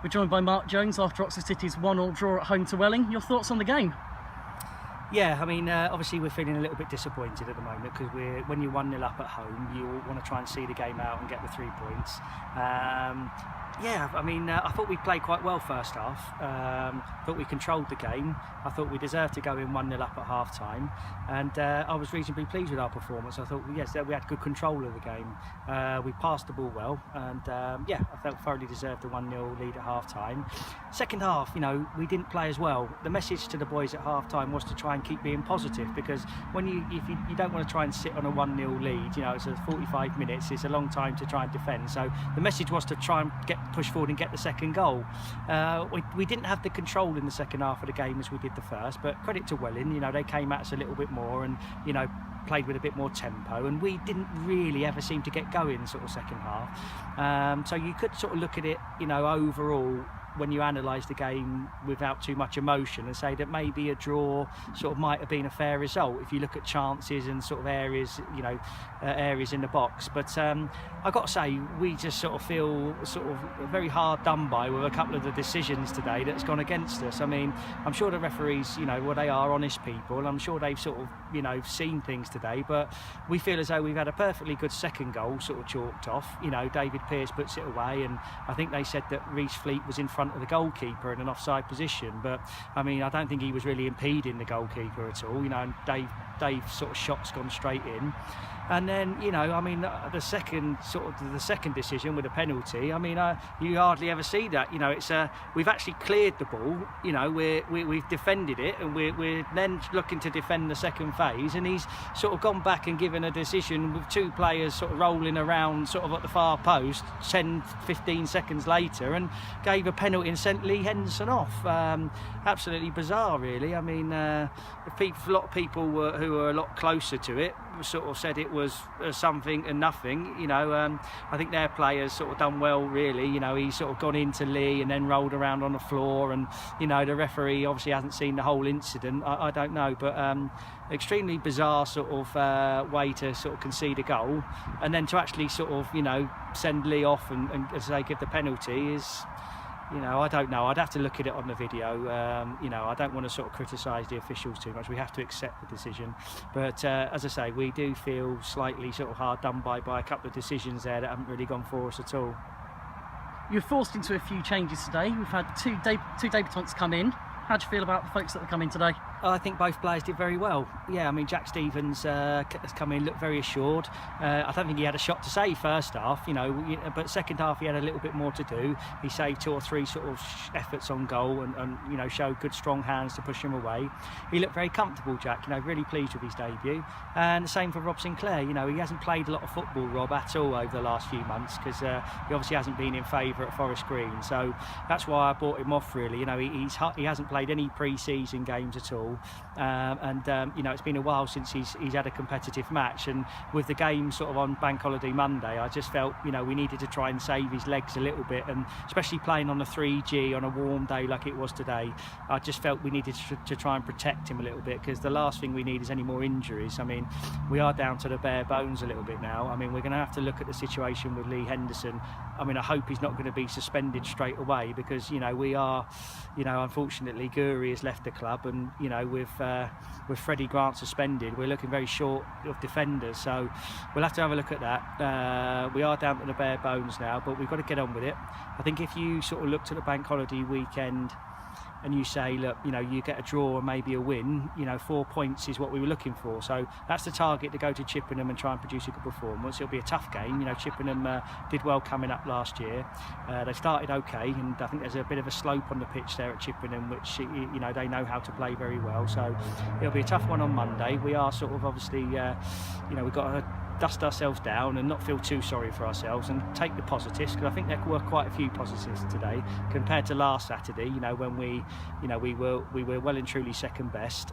We're joined by Mark Jones after Oxford City's 1-1 draw at home to Welling. Your thoughts on the game? Yeah, I mean, obviously we're feeling a little bit disappointed at the moment because when you're 1-0 up at home, you want to try and see the game out and get the 3 points. Yeah, I mean, I thought we played quite well first half. Thought we controlled the game. I thought we deserved to go in 1-0 up at half time, and I was reasonably pleased with our performance. I thought, yes, we had good control of the game. We passed the ball well, and yeah, I felt thoroughly deserved the 1-0 lead at half time. Second half, you know, we didn't play as well. The message to the boys at half time was to try and keep being positive, because when if you don't want to try and sit on a 1-0 lead, you know, it's 45 minutes, it's a long time to try and defend. So the message was to try and push forward and get the second goal. We didn't have the control in the second half of the game as we did the first, but credit to Welling, you know, they came at us a little bit more and, you know, played with a bit more tempo, and we didn't really ever seem to get going sort of second half. So you could sort of look at it, you know, overall, when you analyse the game without too much emotion, and say that maybe a draw sort of might have been a fair result if you look at chances and sort of areas, you know, areas in the box. But I've got to say, we just sort of feel sort of very hard done by with a couple of the decisions today that's gone against us. I mean, I'm sure the referees, you know, well, they are honest people, and I'm sure they've sort of, you know, seen things today, but we feel as though we've had a perfectly good second goal sort of chalked off. You know, David Pearce puts it away, and I think they said that Reece Fleet was in front of the goalkeeper in an offside position, but I mean, I don't think he was really impeding the goalkeeper at all, you know, and Dave's sort of shot's gone straight in. And then, you know, I mean, the second decision with a penalty, I mean, you hardly ever see that. You know, it's we've actually cleared the ball. You know, we've defended it, and we're then looking to defend the second phase. And he's sort of gone back and given a decision with two players sort of rolling around sort of at the far post 10, 15 seconds later, and gave a penalty and sent Lee Henderson off. Absolutely bizarre, really. I mean, a lot of people who were a lot closer to it sort of said it was something and nothing, you know. I think their players sort of done well, really. You know, he's sort of gone into Lee and then rolled around on the floor, and, you know, the referee obviously hasn't seen the whole incident. I don't know, but extremely bizarre sort of way to sort of concede a goal, and then to actually sort of, you know, send Lee off and as they give the penalty is, you know, I don't know. I'd have to look at it on the video. You know, I don't want to sort of criticise the officials too much. We have to accept the decision. But as I say, we do feel slightly sort of hard done by a couple of decisions there that haven't really gone for us at all. You're forced into a few changes today. We've had two debutants come in. How do you feel about the folks that have come in today? I think both players did very well. Yeah, I mean, Jack Stevens has come in, looked very assured. I don't think he had a shot to save first half, you know, but second half he had a little bit more to do. He saved 2 or 3 sort of efforts on goal and you know, showed good strong hands to push him away. He looked very comfortable, Jack, you know, really pleased with his debut. And the same for Rob Sinclair. You know, he hasn't played a lot of football, Rob, at all over the last few months, because he obviously hasn't been in favour at Forest Green. So that's why I brought him off, really. You know, he hasn't played any pre-season games at all. You know, it's been a while since he's had a competitive match, and with the game sort of on Bank Holiday Monday, I just felt, you know, we needed to try and save his legs a little bit, and especially playing on a 3G on a warm day like it was today, I just felt we needed to try and protect him a little bit, because the last thing we need is any more injuries. I mean, we are down to the bare bones a little bit now. I mean, we're going to have to look at the situation with Lee Henderson. I mean, I hope he's not going to be suspended straight away, because, you know, we are, you know, unfortunately Guri has left the club, and, you know, with Freddie Grant suspended, we're looking very short of defenders, so we'll have to have a look at that. We are down to the bare bones now, but we've got to get on with it. I think if you sort of looked at the bank holiday weekend and you say, look, you know, you get a draw and maybe a win, you know, 4 points is what we were looking for. So that's the target, to go to Chippenham and try and produce a good performance. It'll be a tough game. You know, Chippenham did well coming up last year. They started okay, and I think there's a bit of a slope on the pitch there at Chippenham, which, you know, they know how to play very well. So it'll be a tough one on Monday. We are sort of obviously, you know, we've got to dust ourselves down and not feel too sorry for ourselves and take the positives, because I think there were quite a few positives today compared to last Saturday, you know, when we were well and truly second best.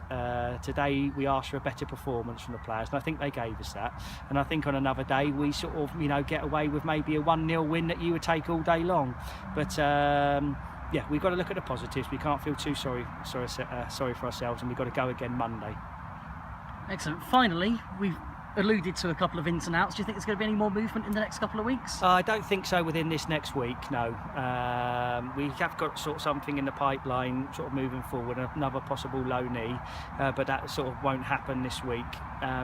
Today we asked for a better performance from the players, and I think they gave us that. And I think on another day we sort of, you know, get away with maybe a 1-0 win that you would take all day long. But yeah, we've got to look at the positives. We can't feel too sorry for ourselves, and we've got to go again Monday. Excellent. Finally, we've alluded to a couple of ins and outs. Do you think there's going to be any more movement in the next couple of weeks? I don't think so within this next week, no. We have got sort of something in the pipeline, sort of moving forward, another possible low knee, but that sort of won't happen this week.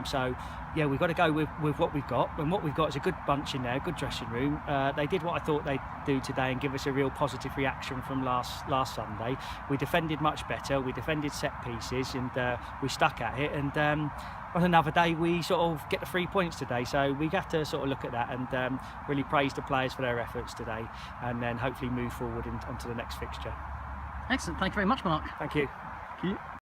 So yeah, we've got to go with what we've got, and what we've got is a good bunch in there, good dressing room. They did what I thought they'd do today and give us a real positive reaction from last Sunday. We defended much better, we defended set pieces, and we stuck at it, and on another day we sort of get the 3 points today, so we have to sort of look at that and really praise the players for their efforts today, and then hopefully move forward onto the next fixture. Excellent, thank you very much, Mark. Thank you. Thank you.